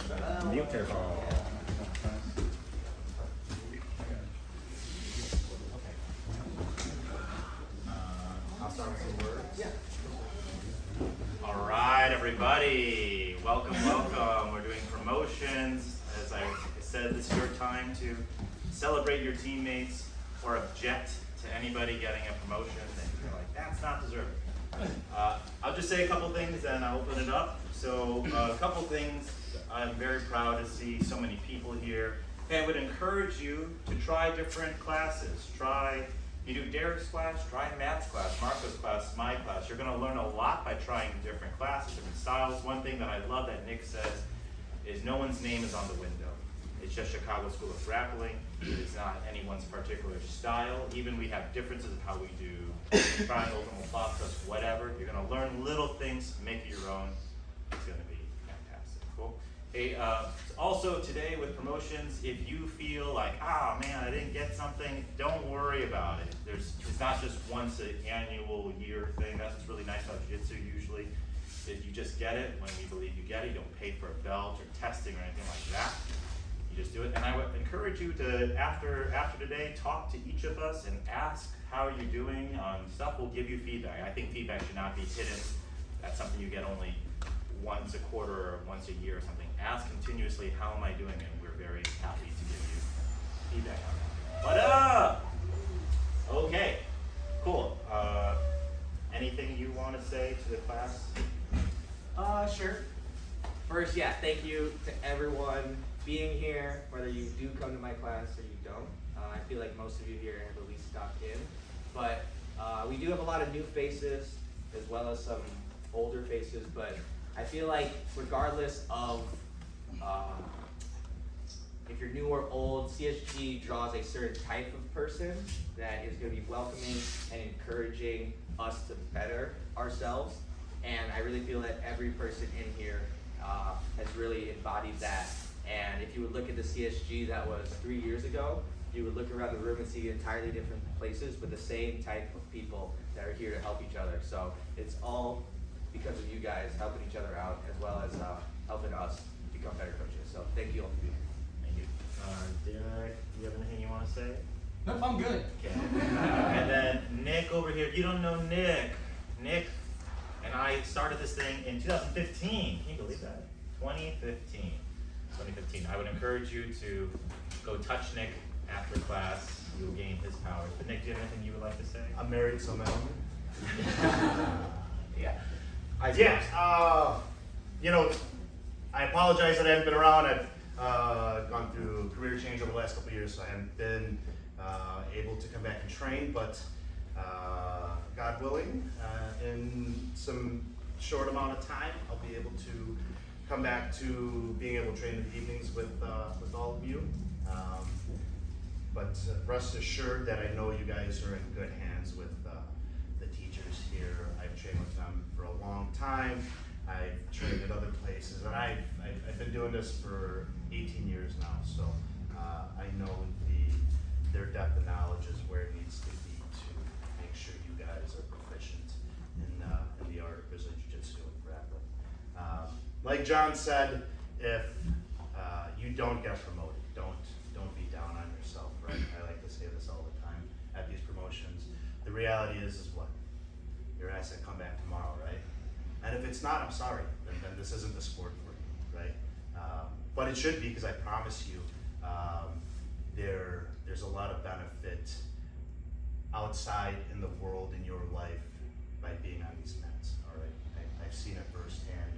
Beautiful. I'll start with some words. Yeah. All right, everybody. Welcome, welcome. We're doing promotions. As I said, this is your time to celebrate your teammates or object to anybody getting a promotion and you're like, that's not deserved. I'll just say a couple things and I'll open it up. So a couple things. I'm very proud to see so many people here. Hey, I would encourage you to try different classes. You do Derek's class, try Matt's class, Marco's class, my class. You're going to learn a lot by trying different classes, different styles. One thing that I love that Nick says is no one's name is on the window. It's just Chicago School of Grappling. It's not anyone's particular style. Even we have differences of how we do triangles and ploskas, whatever. You're going to learn little things, make it your own. It's going to be fantastic. Cool. Hey, also today with promotions, if you feel like, man, I didn't get something, don't worry about it. It's not just once an annual year thing. That's what's really nice about jiu-jitsu usually, is you just get it when we believe you get it. You don't pay for a belt or testing or anything like that. You just do it. And I would encourage you to, after today, talk to each of us and ask how you're doing on stuff. We'll give you feedback. I think feedback should not be hidden. That's something you get only once a quarter or once a year or something. Ask continuously, how am I doing? And we're very happy to give you feedback on that. Okay, cool. Anything you want to say to the class? Sure. First, yeah, thank you to everyone being here, whether you do come to my class or you don't. I feel like most of you here have at least stopped in. But we do have a lot of new faces as well as some older faces, but I feel like regardless of if you're new or old, CSG draws a certain type of person that is going to be welcoming and encouraging us to better ourselves. And I really feel that every person in here has really embodied that. And if you would look at the CSG that was 3 years ago, you would look around the room and see entirely different places, but the same type of people that are here to help each other. So it's all because of you guys helping each other out, as well as helping us become better coaches. So thank you all for being here. Thank you. Derek, do you have anything you want to say? Nope, I'm good. Okay. And then Nick over here. If you don't know Nick and I started this thing in 2015. Can you believe that? 2015. I would encourage you to go touch Nick after class. You will gain his powers. But Nick, do you have anything you would like to say? I'm married, so Melanie. Yeah. I apologize that I haven't been around. I've gone through career change over the last couple of years, so I haven't been able to come back and train, but God willing, in some short amount of time, I'll be able to come back to being able to train in the evenings with all of you. But rest assured that I know you guys are in good hands with the teachers here. I've trained with them for a long time. I've trained at other places, and I've been doing this for 18 years now, so I know their depth of knowledge is where it needs to be to make sure you guys are proficient in the art of Brazilian Jiu-Jitsu and grappling. Like John said, if you don't get promoted, don't be down on yourself, right? I like to say this all the time at these promotions. The reality is what? Your ass will come back tomorrow, right? And if it's not, I'm sorry, then this isn't the sport for you, right? But it should be, because I promise you, there's a lot of benefit outside in the world in your life by being on these mats, all right? I've seen it firsthand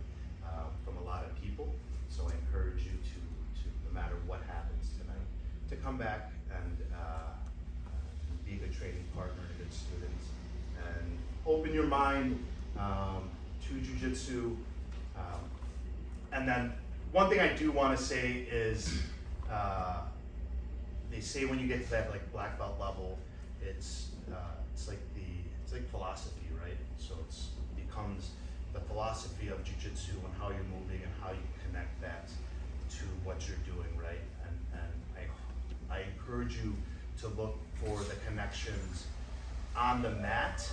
from a lot of people, so I encourage you to no matter what happens tonight, to come back and be a good training partner, a good student, and open your mind to jiu-jitsu. And then one thing I do want to say is, they say when you get to that like black belt level, it's like philosophy, right? So it becomes the philosophy of jiu-jitsu and how you're moving and how you connect that to what you're doing, right? And I encourage you to look for the connections on the mat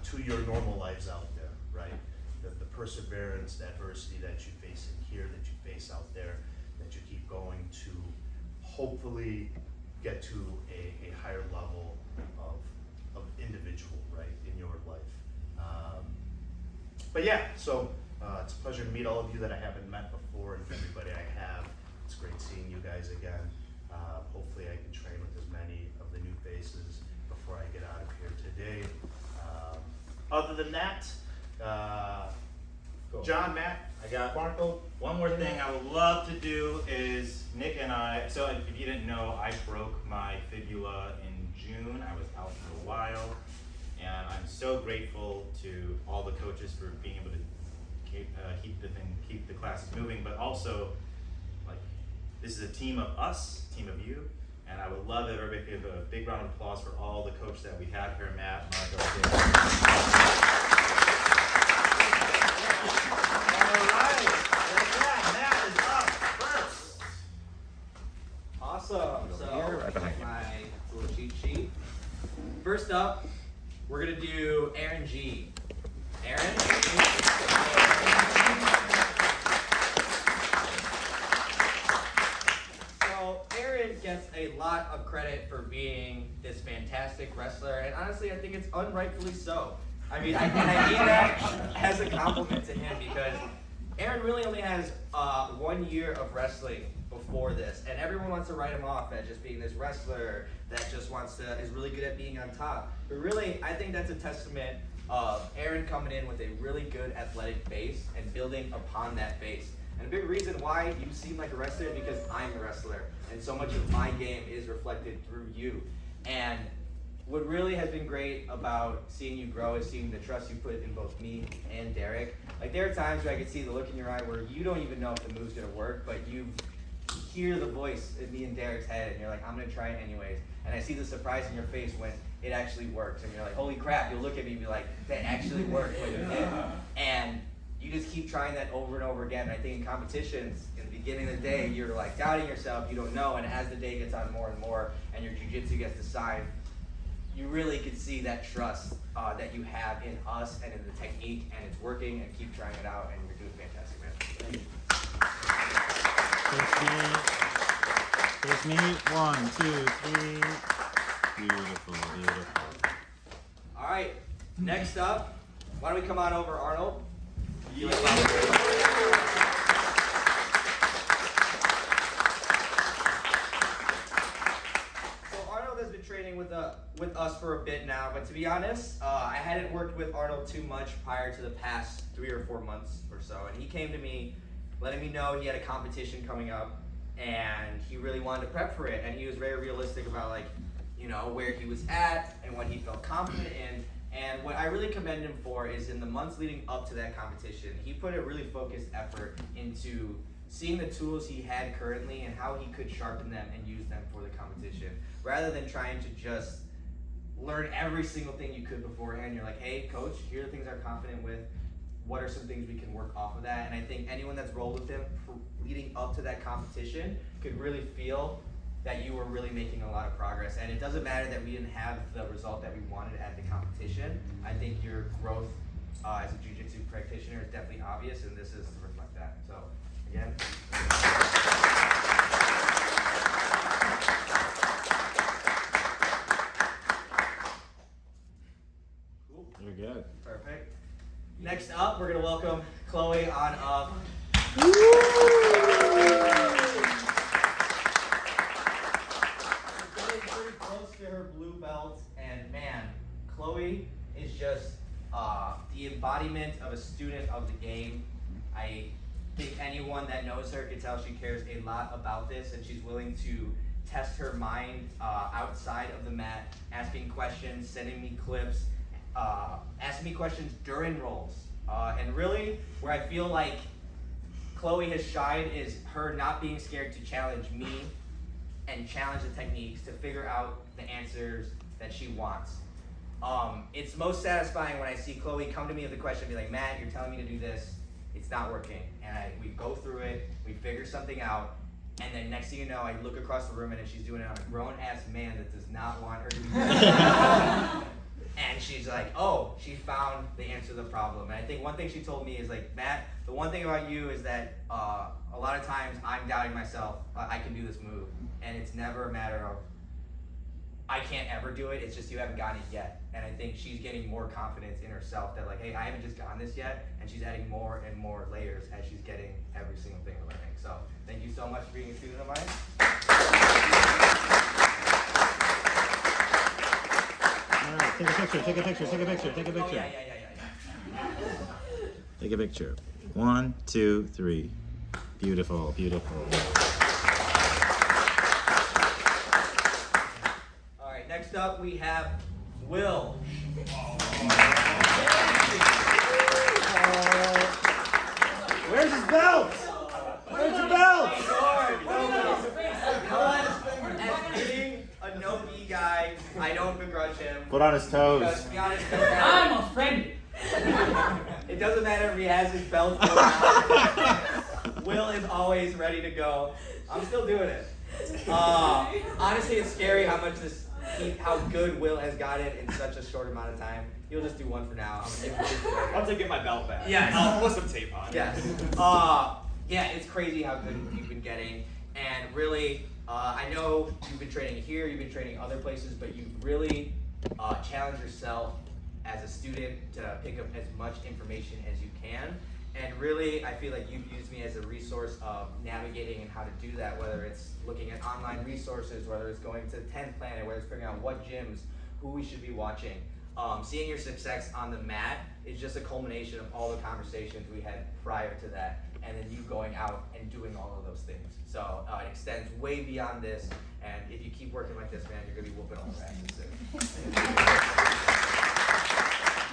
to your normal lives out there, right? The perseverance, the adversity that you face in here, that you hopefully get to a higher level of individual, right, in your life. But yeah, so it's a pleasure to meet all of you that I haven't met before, and everybody I have. It's great seeing you guys again. Hopefully I can train with as many of the new faces before I get out of here today. Other than that, Cool. John, Matt, I got Marco. one more thing I would love to do is Nick and I, so if you didn't know, I broke my fibula in June. I was out for a while, and I'm so grateful to all the coaches for being able to keep the classes moving, but also, like, this is a team of us, team of you, and I would love it if everybody could give a big round of applause for all the coaches that we have here, Matt, Marco, Alright, Matt is up first. Awesome. So, right behind you. my little cheat sheet. First up, we're gonna do Aaron G. Aaron? So, Aaron gets a lot of credit for being this fantastic wrestler, and honestly, I think it's unrightfully so. I mean, I mean that as a compliment to him, because Aaron really only has 1 year of wrestling before this, and everyone wants to write him off as just being this wrestler that just is really good at being on top. But really, I think that's a testament of Aaron coming in with a really good athletic base and building upon that base. And a big reason why you seem like a wrestler is because I'm a wrestler, and so much of my game is reflected through you. And what really has been great about seeing you grow is seeing the trust you put in both me and Derek. Like, there are times where I can see the look in your eye where you don't even know if the move's gonna work, but you hear the voice in me and Derek's head, and you're like, I'm gonna try it anyways. And I see the surprise in your face when it actually works, and you're like, holy crap, you'll look at me and be like, that actually worked when you did. And you just keep trying that over and over again. I think in competitions, in the beginning of the day, you're like doubting yourself, you don't know, and as the day gets on more and more, and your jiu-jitsu gets decided, you really can see that trust that you have in us and in the technique, and it's working, and keep trying it out, and you're doing fantastic, man. Face me. 1, 2, 3. Beautiful, beautiful. All right, next up, why don't we come on over, Arnold? Arnold has been training with us for a bit now, but to be honest, I hadn't worked with Arnold too much prior to the past 3 or 4 months or so, and he came to me letting me know he had a competition coming up, and he really wanted to prep for it, and he was very realistic about, like, you know, where he was at and what he felt confident in. And what I really commend him for is in the months leading up to that competition, he put a really focused effort into seeing the tools he had currently and how he could sharpen them and use them for the competition. Rather than trying to just learn every single thing you could beforehand, you're like, hey, coach, here are the things I'm confident with. What are some things we can work off of that? And I think anyone that's rolled with him leading up to that competition could really feel that you were really making a lot of progress. And it doesn't matter that we didn't have the result that we wanted at the competition. I think your growth as a jiu-jitsu practitioner is definitely obvious, and this is to reflect that. So, again. Cool. You're good. Perfect. Next up, we're gonna welcome Chloe on up. Pretty close to her blue belt, and man, Chloe is just the embodiment of a student of the game. I think anyone that knows her can tell she cares a lot about this, and she's willing to test her mind outside of the mat, asking questions, sending me clips, asking me questions during rolls. And really, where I feel like Chloe has shined is her not being scared to challenge me and challenge the techniques to figure out the answers that she wants. It's most satisfying when I see Chloe come to me with a question and be like, Matt, you're telling me to do this, it's not working. And we go through it, we figure something out, and then next thing you know, I look across the room and she's doing it on a grown-ass man that does not want her to be doing it. And she's like, oh, she found the answer to the problem. And I think one thing she told me is like, Matt, the one thing about you is that a a lot of times I'm doubting myself, I can do this move. And it's never a matter of, I can't ever do it, it's just you haven't gotten it yet. And I think she's getting more confidence in herself that like, hey, I haven't just gotten this yet, and she's adding more and more layers as she's getting every single thing we're learning. So thank you so much for being a student of mine. All right, take a picture, take a picture, take a picture, take a picture. Oh, yeah. Take a picture. 1, 2, 3. Beautiful, beautiful. All right, next up we have Will. Where's his belt? Where's your belt? As being a no-B guy, I don't begrudge him. Put on his toes. Because to be honest, I'm offended. it doesn't matter if he has his belt or not. Will is always ready to go. I'm still doing it. Honestly, it's scary how much how good Will has got it in such a short amount of time. You'll just do one for now. I'm gonna give him Once I get my belt back, Yes. I'll put some tape on. Yes. Yeah, it's crazy how good you've been getting. And really, I know you've been training here, you've been training other places, but you've really challenged yourself as a student to pick up as much information as you can. And really, I feel like you've used me as a resource of navigating and how to do that, whether it's looking at online resources, whether it's going to 10th Planet, whether it's figuring out what gyms, who we should be watching. Seeing your success on the mat is just a culmination of all the conversations we had prior to that, and then you going out and doing all of those things. So it extends way beyond this, and if you keep working like this, man, you're gonna be whooping all the asses soon.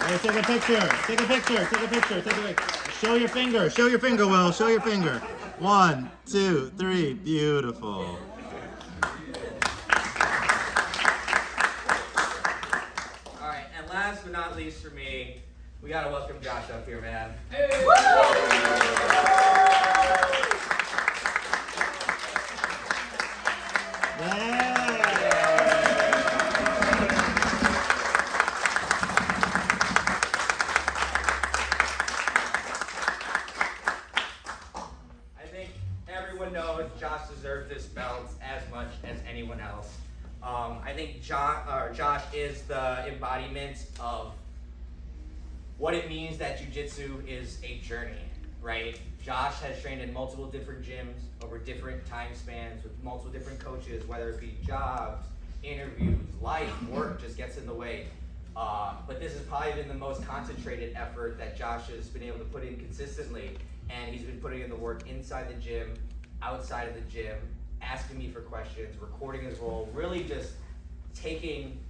Hey, take a picture. Take a picture. Take a picture. Take a picture. Show your finger. Show your finger, Will. Show your finger. 1, 2, 3. Beautiful. All right, and last but not least for me, we gotta welcome Josh up here, man. I think everyone knows Josh deserves this belt as much as anyone else. I think Josh is the embodiment of what it means that jiu-jitsu is a journey, right? Josh has trained in multiple different gyms over different time spans with multiple different coaches, whether it be jobs, interviews, life, work just gets in the way. But this has probably been the most concentrated effort that Josh has been able to put in consistently, and he's been putting in the work inside the gym, outside of the gym, asking me for questions, recording his role, really just taking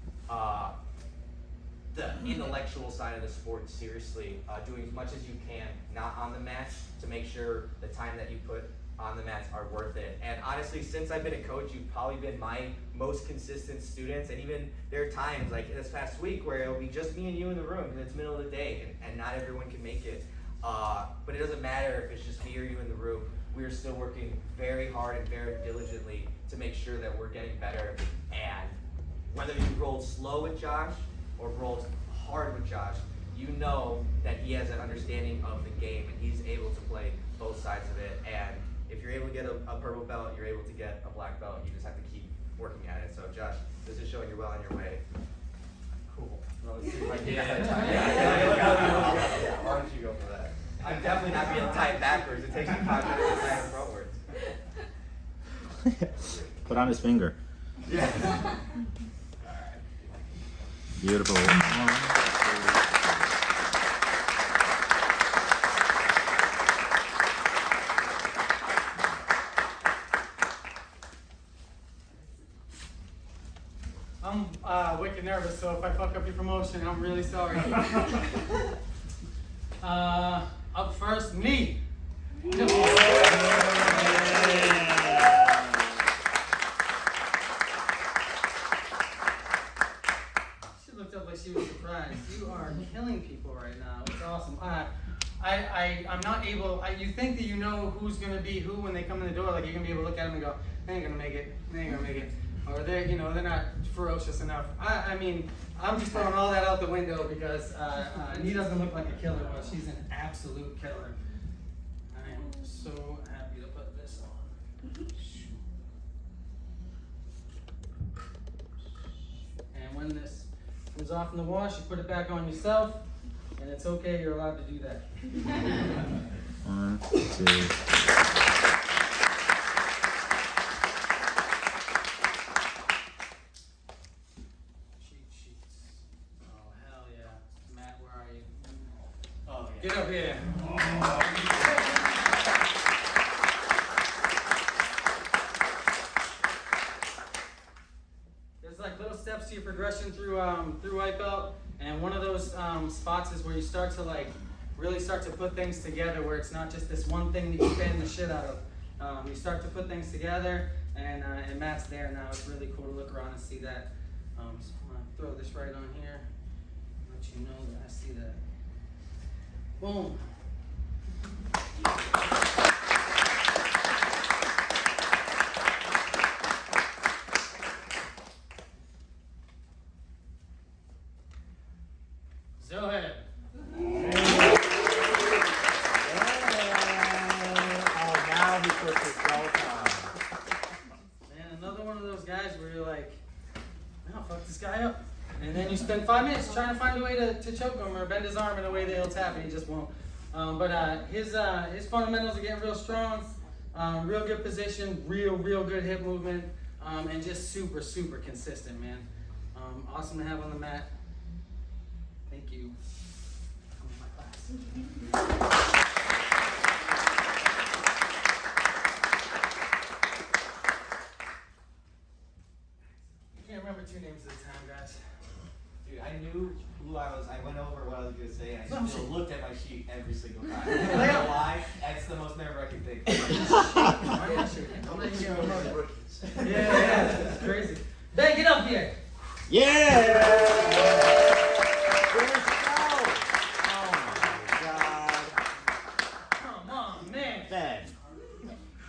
the intellectual side of the sport seriously, doing as much as you can, not on the mats, to make sure the time that you put on the mats are worth it. And honestly, since I've been a coach, you've probably been my most consistent students, and even there are times, like this past week, where it'll be just me and you in the room, and it's middle of the day, and not everyone can make it. But it doesn't matter if it's just me or you in the room, we are still working very hard and very diligently to make sure that we're getting better. And whether you rolled slow with Josh or rolled hard with Josh, you know that he has an understanding of the game and he's able to play both sides of it. And if you're able to get a purple belt, you're able to get a black belt. You just have to keep working at it. So Josh, this is showing you're well on your way. Cool. Well, let's see if I can get that time. Yeah. Why don't you go for that? I'm definitely not being tied backwards. It takes me 5 minutes to tie frontwards. Put on his finger. Yeah. Beautiful. I'm wicked nervous, so if I fuck up your promotion, I'm really sorry. Up first, me. She looked up like she was surprised. You are killing people right now. It's awesome. I'm not able. You think that you know who's gonna be who when they come in the door? Like you're gonna be able to look at them and go, "They ain't gonna make it. They ain't gonna make it." Or they're not ferocious enough. I mean, I'm just throwing all that out the window because he doesn't look like a killer, but she's an absolute killer. I am so happy to put off in the wash, you put it back on yourself, and it's okay, you're allowed to do that. 1, 2. Cheat sheets. Oh, hell yeah. Matt, where are you? Oh, yeah. Get up here. There's like little steps to your progression through White Belt, and one of those spots is where you start to like really start to put things together, where it's not just this one thing that you fan the shit out of. You start to put things together, and Matt's there now. It's really cool to look around and see that. So I'm gonna throw this right on here, let you know that I see that. Boom. Zoheb. Oh, now he puts his belt on. Man, another one of those guys where you're like, no, fuck this guy up. And then you spend 5 minutes trying to find a way to choke him or bend his arm in a way that he'll tap and he just won't. But his fundamentals are getting real strong, real good position, real good hip movement, and just super consistent, man. Awesome to have on the mat. Thank you. Come in my class. I can't remember 2 names at a time, guys. Dude, I knew who I went over what I was going to say, and I Some still shit. looked at my sheet every single time. I don't know why. That's the most nerve-wracking thing. I'm not even getting promoted. Yeah, it's crazy. Ben, get up here. Yeah! Oh Come on, man. Ben.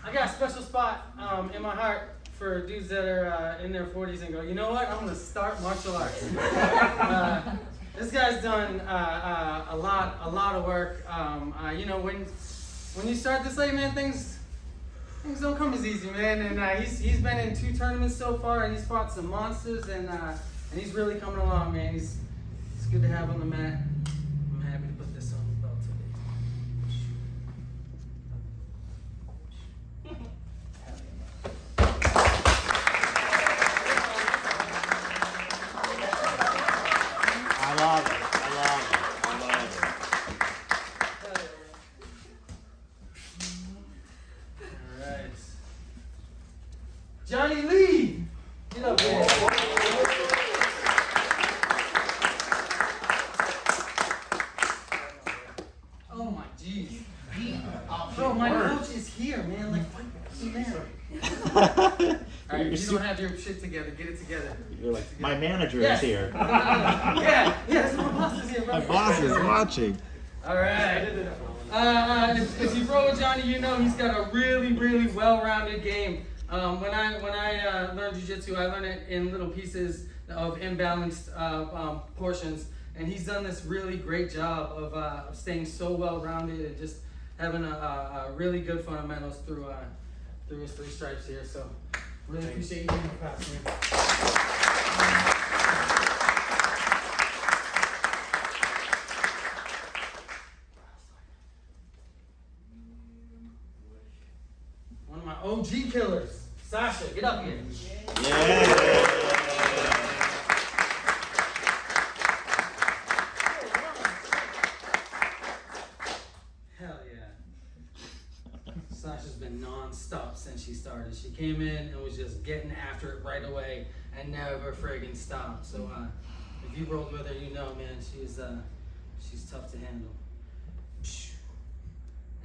I got a special spot in my heart for dudes that are in their 40s and go, you know what? I'm gonna start martial arts. This guy's done a lot of work. You know, when you start this late, man, things don't come as easy, man. And he's been in 2 tournaments so far, and he's fought some monsters, and he's really coming along, man. It's good to have on the mat. I'm happy to put this on the belt today. I love it. I love it. I love it. Alright. Johnny Lee! Get up here. Oh my jeez. Bro, my coach is here, man. Like, what? Alright, if you don't have your shit together, get it together. You're like, my manager Yes. is here. Yes, my boss is here, bro. My boss is watching. Alright. If you roll with Johnny, you know he's got a really well-rounded game. When I learned jiu-jitsu, I learned it in little pieces of imbalanced portions, and he's done this really great job of staying so well-rounded and just having a really good fundamentals through his 3 stripes here. So really appreciate you being in the class, man. One of my OG killers, Sasha, get up here. Yeah. Hell yeah. Sasha's been non-stop since she started. She came in and was just getting after it right away and never friggin' stopped. So if you rolled with her, you know, man, she's tough to handle.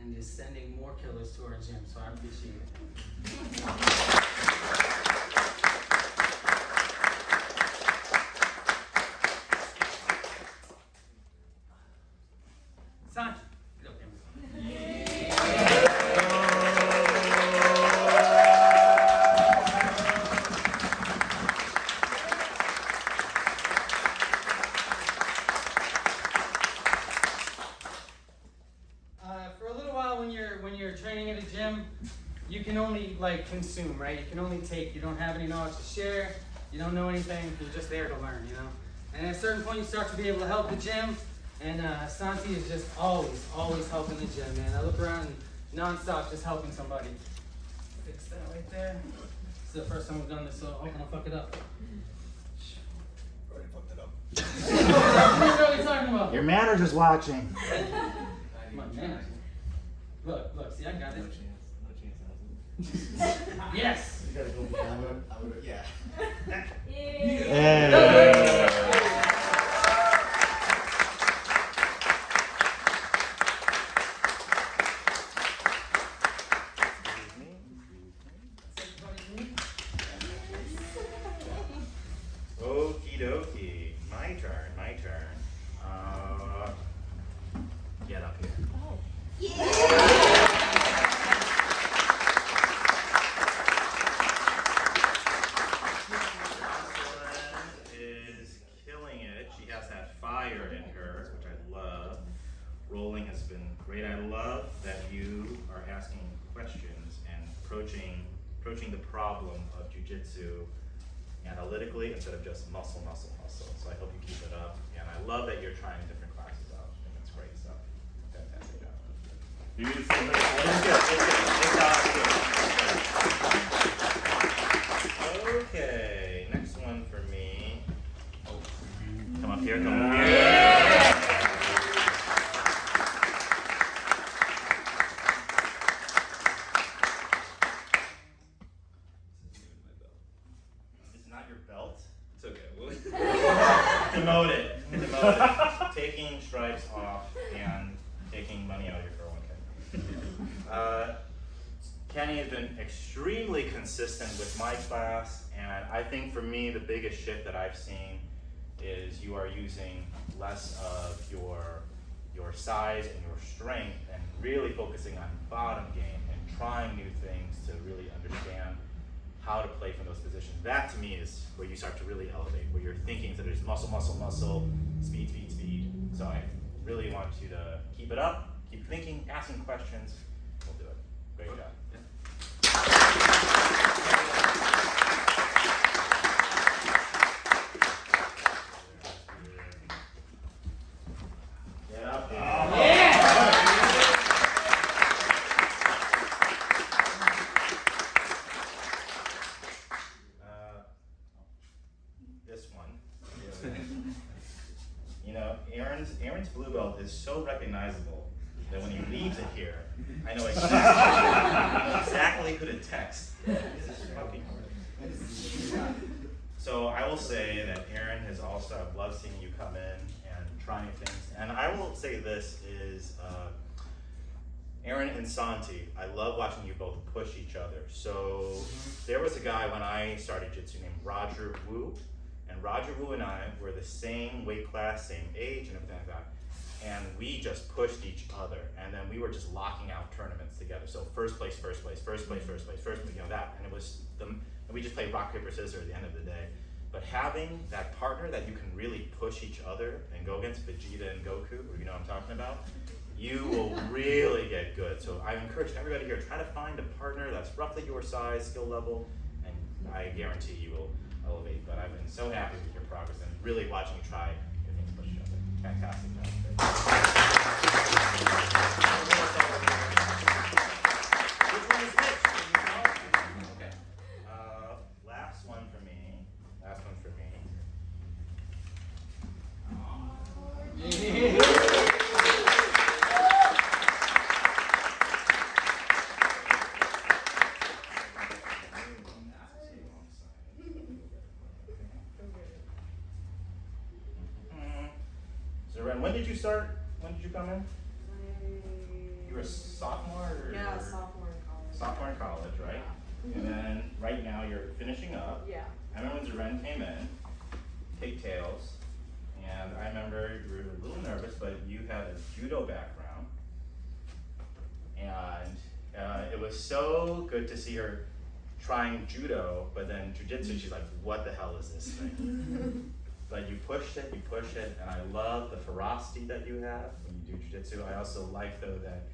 And just sending more killers to our gym, so I appreciate it. Sanji, get up here. For a little while, when you're training at a gym, you can only like consume, right? You can only take. You don't have any knowledge to share. You don't know anything. You're just there to learn, you know. And at a certain point, you start to be able to help the gym. And Santi is just always helping the gym, man. I look around and non-stop just helping somebody. Fix that right there. This is the first time we've done this, so I hope I don't fuck it up. Already fucked it up. What are we talking about? Your manager's watching. My man. Look, see, I got it. No chance. Yes! You gotta go behind. Yeah. Hey. Okie dokie. My turn. Get up here. Is killing it. She has that fire in her, which I love. Rolling has been great. I love that you are asking questions and approaching the problem of jiu-jitsu analytically instead of just muscle. So I hope you keep it up. And I love that you're trying different classes out. I think that's great stuff. Fantastic job. Beautiful. Good. Okay, next one for me. Come up here. It's not your belt. It's okay. Well, Demoted. Taking stripes off and taking money out of your 401k. Kenny has been extremely consistent with my class, and I think for me the biggest shift that I've seen is you are using less of your size and your strength and really focusing on bottom game and trying new things to really understand how to play from those positions. That to me is where you start to really elevate, where you're thinking that there's muscle, speed. So I really want you to keep it up, keep thinking, asking questions. We'll do it. Great job. Get up there. This one. You know, Aaron's blue belt is so recognizable that when he leaves it here, I know exactly who to text. This is fucking hard. So I will say that Aaron has also, I've loved seeing you come in and trying things. And I will say this is, Aaron and Santi, I love watching you both push each other. So there was a guy when I started Jiu-Jitsu named Roger Wu. And Roger Wu and I were the same weight class, same age, and everything like that. And we just pushed each other. And then we were just locking out tournaments together. So first place, you know that. And it was and we just played rock, paper, scissors at the end of the day. But having that partner that you can really push each other and go against Vegeta and Goku, you know what I'm talking about, you will really get good. So I encourage everybody here, try to find a partner that's roughly your size, skill level, and I guarantee you will elevate. But I've been so happy with your progress and really watching you try your things push each other. Fantastic job. Which one is which? Okay. Last one for me. Zoran, when did you start? When did you come in? You were a sophomore? Or Yeah, sophomore in college. Sophomore in college, right? And then right now you're finishing up. Yeah. I remember when Zoran came in, pigtails, and I remember you were a little nervous, but you had a judo background. And it was so good to see her trying judo, but then jiu-jitsu, she's like, what the hell is this thing? But you pushed it, and I love the ferocity that you have when you do jiu-jitsu. I also like, though, that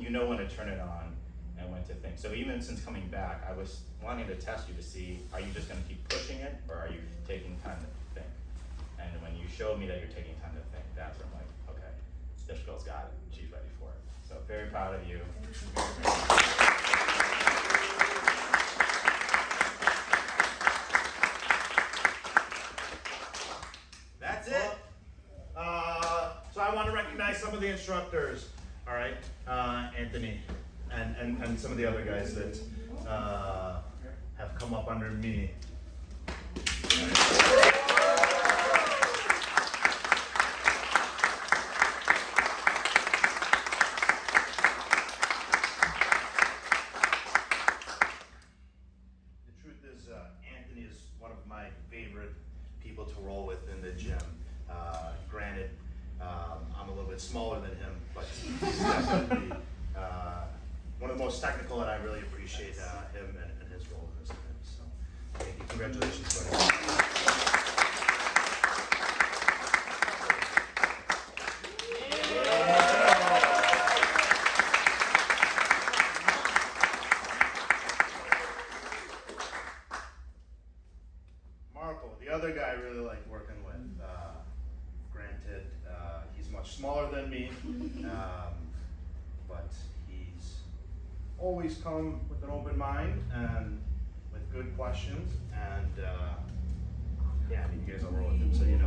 you know when to turn it on and when to think. So even since coming back, I was wanting to test you to see, are you just going to keep pushing it, or are you taking time to think? And when you showed me that you're taking time to think, that's when I'm like, okay, this girl's got it. She's ready for it. So very proud of you. That's it. So I want to recognize some of the instructors. All right, Anthony, and some of the other guys that have come up under me. The truth is, Anthony is one of my favorite people to roll with in the gym. Granted, I'm a little bit smaller than him, but he's definitely one of the most technical, and I really appreciate him and his role in this event. So, thank you. Congratulations, buddy. Marco, the other guy I really like working with. Granted, he's much smaller than me, but he's always come with an open mind and with good questions. And yeah, I mean, you guys all roll with him, so you know.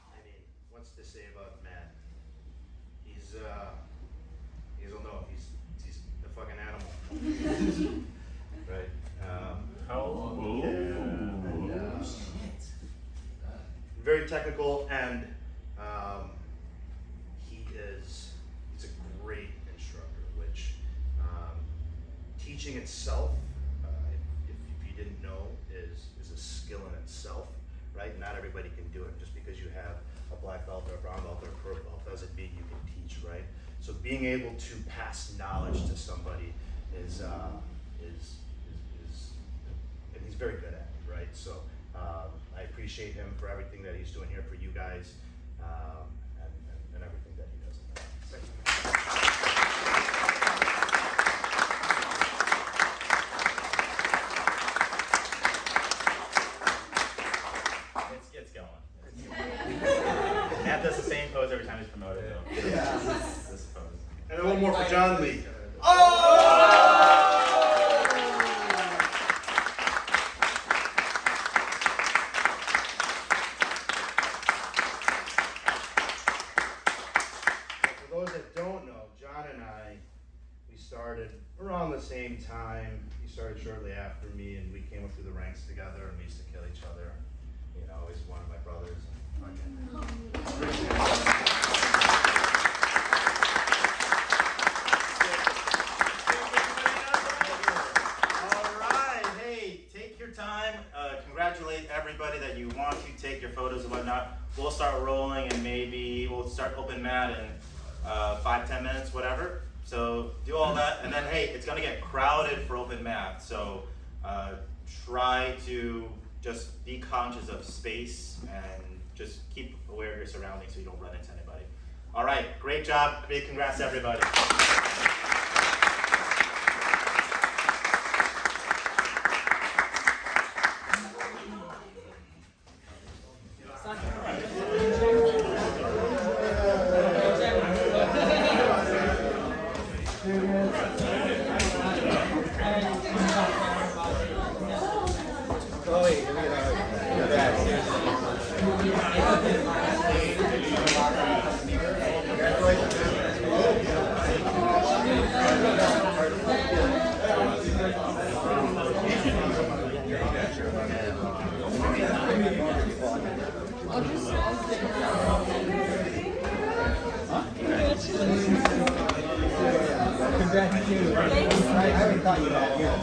I mean, what's to say about Matt? He's you don't know, he's a fucking animal. Right? Very technical, and he's a great instructor, which teaching itself, if you didn't know, is a skill in itself, right? Not everybody can do it. Just because you have a black belt or a brown belt or a purple belt doesn't mean you can teach, right? So being able to pass knowledge to somebody is and he's very good at it, right? So I appreciate him for everything that he's doing here for you guys, and everything that he does. Thank you. It's going. Matt does the same pose every time he's promoted, though. This pose. And then one more for John Lee. For those that don't know, John and I, we started around the same time. He started shortly after me, and we came up through the ranks together, and we used to kill each other. You know, he's one of my brothers. All right, hey, take your time. Congratulate everybody that you want to take your photos and whatnot. We'll start rolling, and maybe we'll start open mat in 5-10 minutes, whatever. So do all that, and then hey, it's gonna get crowded for open mat. So try to just be conscious of space and just keep aware of your surroundings so you don't run into anybody. All right, great job. Big congrats to everybody. Congrats to you. I haven't thought you that. Yeah.